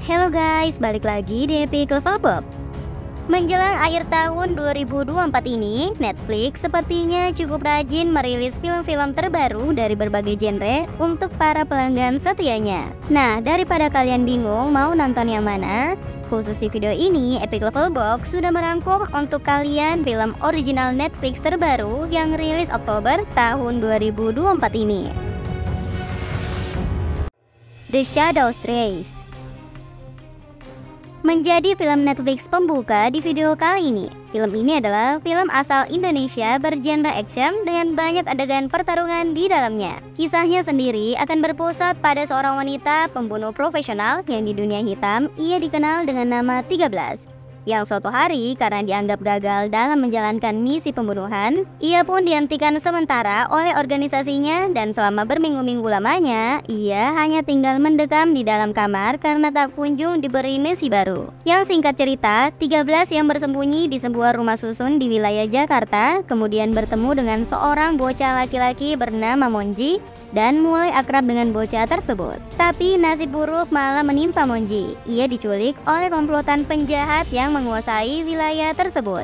Halo guys, balik lagi di Epic Level Pop. Menjelang akhir tahun 2024 ini, Netflix sepertinya cukup rajin merilis film-film terbaru dari berbagai genre untuk para pelanggan setianya. Nah, daripada kalian bingung mau nonton yang mana, khusus di video ini, Epic Level Box sudah merangkum untuk kalian film original Netflix terbaru yang rilis Oktober tahun 2024 ini. The Shadows Trace menjadi film Netflix pembuka di video kali ini. Film ini adalah film asal Indonesia bergenre action dengan banyak adegan pertarungan di dalamnya. Kisahnya sendiri akan berpusat pada seorang wanita pembunuh profesional yang di dunia hitam ia dikenal dengan nama 13. Yang suatu hari karena dianggap gagal dalam menjalankan misi pembunuhan, ia pun dihentikan sementara oleh organisasinya dan selama berminggu-minggu lamanya, ia hanya tinggal mendekam di dalam kamar karena tak kunjung diberi misi baru. Yang singkat cerita, 13 yang bersembunyi di sebuah rumah susun di wilayah Jakarta, kemudian bertemu dengan seorang bocah laki-laki bernama Monji dan mulai akrab dengan bocah tersebut. Tapi nasib buruk malah menimpa Monji. Ia diculik oleh komplotan penjahat yang menguasai wilayah tersebut.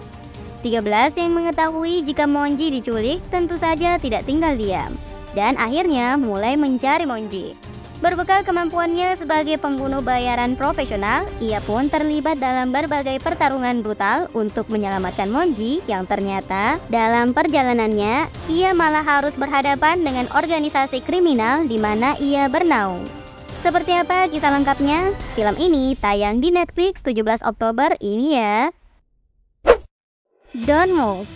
13 yang mengetahui jika Monji diculik tentu saja tidak tinggal diam dan akhirnya mulai mencari Monji. Berbekal kemampuannya sebagai pembunuh bayaran profesional, ia pun terlibat dalam berbagai pertarungan brutal untuk menyelamatkan Monji yang ternyata dalam perjalanannya ia malah harus berhadapan dengan organisasi kriminal di mana ia bernaung. Seperti apa kisah lengkapnya? Film ini tayang di Netflix 17 Oktober ini ya. Don't Move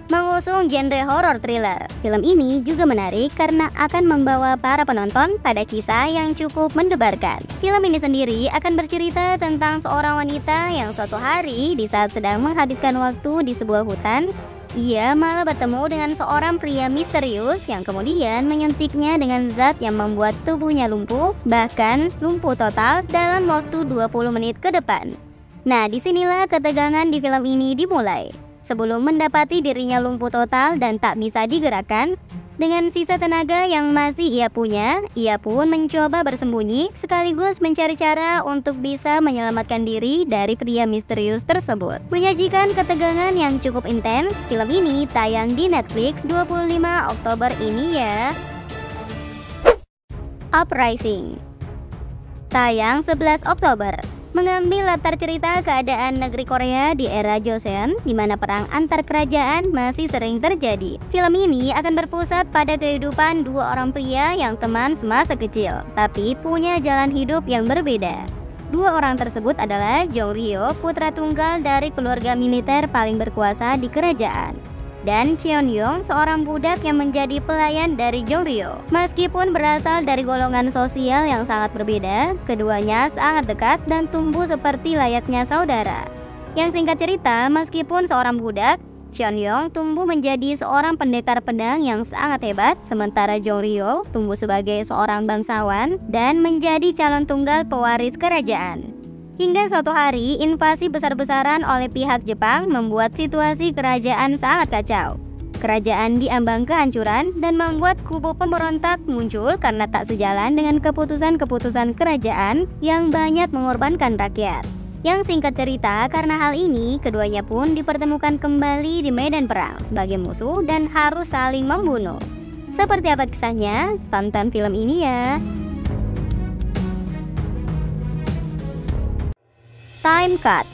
mengusung genre horror thriller. Film ini juga menarik karena akan membawa para penonton pada kisah yang cukup mendebarkan. Film ini sendiri akan bercerita tentang seorang wanita yang suatu hari di saat sedang menghabiskan waktu di sebuah hutan, ia malah bertemu dengan seorang pria misterius yang kemudian menyuntiknya dengan zat yang membuat tubuhnya lumpuh, bahkan lumpuh total dalam waktu 20 menit ke depan. Nah, disinilah ketegangan di film ini dimulai. Sebelum mendapati dirinya lumpuh total dan tak bisa digerakkan, dengan sisa tenaga yang masih ia punya, ia pun mencoba bersembunyi sekaligus mencari cara untuk bisa menyelamatkan diri dari pria misterius tersebut. Menyajikan ketegangan yang cukup intens, film ini tayang di Netflix 25 Oktober ini ya. Uprising tayang 11 Oktober. Mengambil latar cerita keadaan negeri Korea di era Joseon, di mana perang antar kerajaan masih sering terjadi. Film ini akan berpusat pada kehidupan dua orang pria yang teman semasa kecil, tapi punya jalan hidup yang berbeda. Dua orang tersebut adalah Jong Ryo, putra tunggal dari keluarga militer paling berkuasa di kerajaan, dan Cheon Yong, seorang budak yang menjadi pelayan dari Jong Ryo. Meskipun berasal dari golongan sosial yang sangat berbeda, keduanya sangat dekat dan tumbuh seperti layaknya saudara. Yang singkat cerita, meskipun seorang budak, Cheon Yong tumbuh menjadi seorang pendekar pedang yang sangat hebat, sementara Jong Ryo tumbuh sebagai seorang bangsawan dan menjadi calon tunggal pewaris kerajaan. Hingga suatu hari, invasi besar-besaran oleh pihak Jepang membuat situasi kerajaan sangat kacau. Kerajaan diambang kehancuran dan membuat kubu pemberontak muncul karena tak sejalan dengan keputusan-keputusan kerajaan yang banyak mengorbankan rakyat. Yang singkat cerita, karena hal ini, keduanya pun dipertemukan kembali di medan perang sebagai musuh dan harus saling membunuh. Seperti apa kisahnya? Tonton film ini ya. Time Cut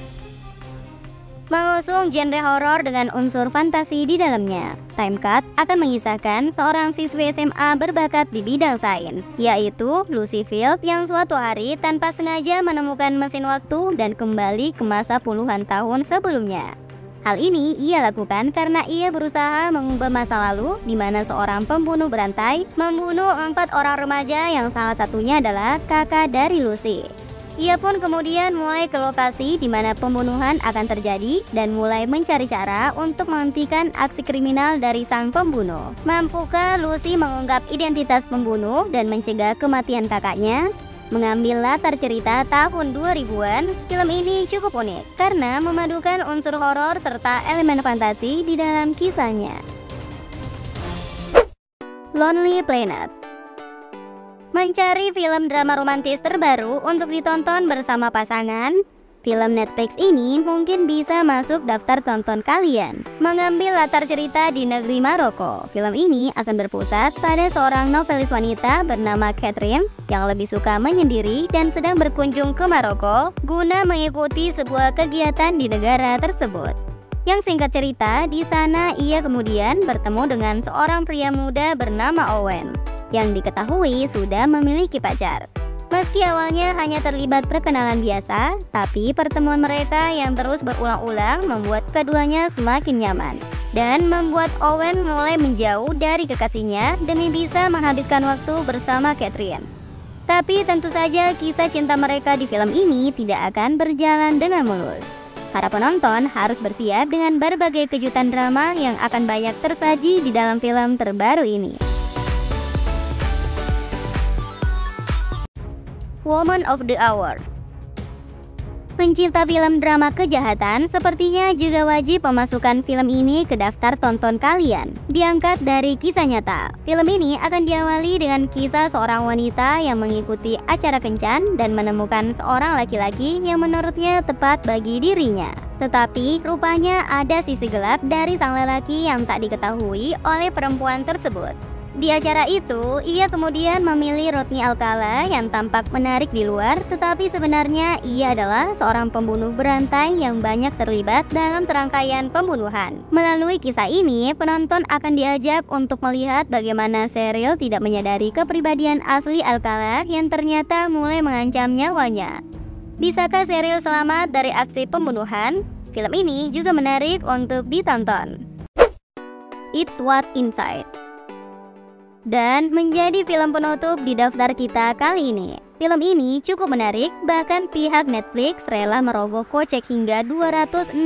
mengusung genre horor dengan unsur fantasi di dalamnya. Time Cut akan mengisahkan seorang siswi SMA berbakat di bidang sains, yaitu Lucy Field yang suatu hari tanpa sengaja menemukan mesin waktu dan kembali ke masa puluhan tahun sebelumnya. Hal ini ia lakukan karena ia berusaha mengubah masa lalu di mana seorang pembunuh berantai membunuh 4 orang remaja yang salah satunya adalah kakak dari Lucy. Ia pun kemudian mulai ke lokasi di mana pembunuhan akan terjadi dan mulai mencari cara untuk menghentikan aksi kriminal dari sang pembunuh. Mampukah Lucy mengungkap identitas pembunuh dan mencegah kematian kakaknya? Mengambil latar cerita tahun 2000-an, film ini cukup unik karena memadukan unsur horor serta elemen fantasi di dalam kisahnya. Lonely Planet Mencari film drama romantis terbaru untuk ditonton bersama pasangan? Film Netflix ini mungkin bisa masuk daftar tonton kalian. Mengambil latar cerita di negeri Maroko, film ini akan berpusat pada seorang novelis wanita bernama Catherine yang lebih suka menyendiri dan sedang berkunjung ke Maroko guna mengikuti sebuah kegiatan di negara tersebut. Yang singkat cerita, di sana ia kemudian bertemu dengan seorang pria muda bernama Owen yang diketahui sudah memiliki pacar. Meski awalnya hanya terlibat perkenalan biasa, tapi pertemuan mereka yang terus berulang-ulang membuat keduanya semakin nyaman dan membuat Owen mulai menjauh dari kekasihnya demi bisa menghabiskan waktu bersama Catherine. Tapi tentu saja kisah cinta mereka di film ini tidak akan berjalan dengan mulus. Para penonton harus bersiap dengan berbagai kejutan drama yang akan banyak tersaji di dalam film terbaru ini. Woman of the Hour. Pencinta film drama kejahatan sepertinya juga wajib memasukkan film ini ke daftar tonton kalian. Diangkat dari kisah nyata, film ini akan diawali dengan kisah seorang wanita yang mengikuti acara kencan dan menemukan seorang laki-laki yang menurutnya tepat bagi dirinya. Tetapi rupanya ada sisi gelap dari sang lelaki yang tak diketahui oleh perempuan tersebut. Di acara itu, ia kemudian memilih Rodney Alcala yang tampak menarik di luar, tetapi sebenarnya ia adalah seorang pembunuh berantai yang banyak terlibat dalam serangkaian pembunuhan. Melalui kisah ini, penonton akan diajak untuk melihat bagaimana Cheryl tidak menyadari kepribadian asli Alcala yang ternyata mulai mengancam nyawanya. Bisakah Cheryl selamat dari aksi pembunuhan? Film ini juga menarik untuk ditonton. It's What Inside. Dan menjadi film penutup di daftar kita kali ini. Film ini cukup menarik, bahkan pihak Netflix rela merogoh kocek hingga 266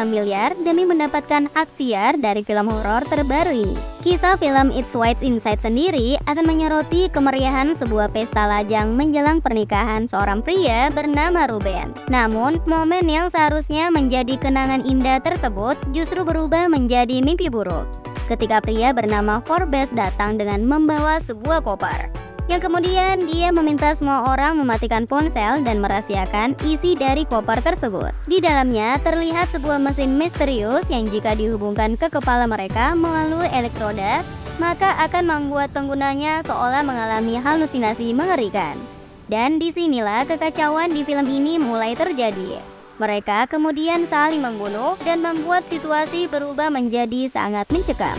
miliar demi mendapatkan hak siar dari film horor terbaru ini. Kisah film It's What Inside sendiri akan menyoroti kemeriahan sebuah pesta lajang menjelang pernikahan seorang pria bernama Ruben. Namun, momen yang seharusnya menjadi kenangan indah tersebut justru berubah menjadi mimpi buruk ketika pria bernama Forbes datang dengan membawa sebuah koper, yang kemudian dia meminta semua orang mematikan ponsel dan merahasiakan isi dari koper tersebut. Di dalamnya terlihat sebuah mesin misterius yang jika dihubungkan ke kepala mereka melalui elektroda, maka akan membuat penggunanya seolah mengalami halusinasi mengerikan. Dan disinilah kekacauan di film ini mulai terjadi. Mereka kemudian saling membunuh dan membuat situasi berubah menjadi sangat mencekam.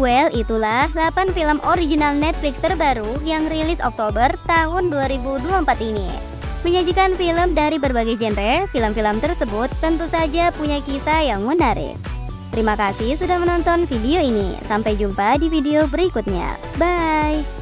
Well, itulah 8 film original Netflix terbaru yang rilis Oktober tahun 2024 ini. Menyajikan film dari berbagai genre, film-film tersebut tentu saja punya kisah yang menarik. Terima kasih sudah menonton video ini. Sampai jumpa di video berikutnya. Bye!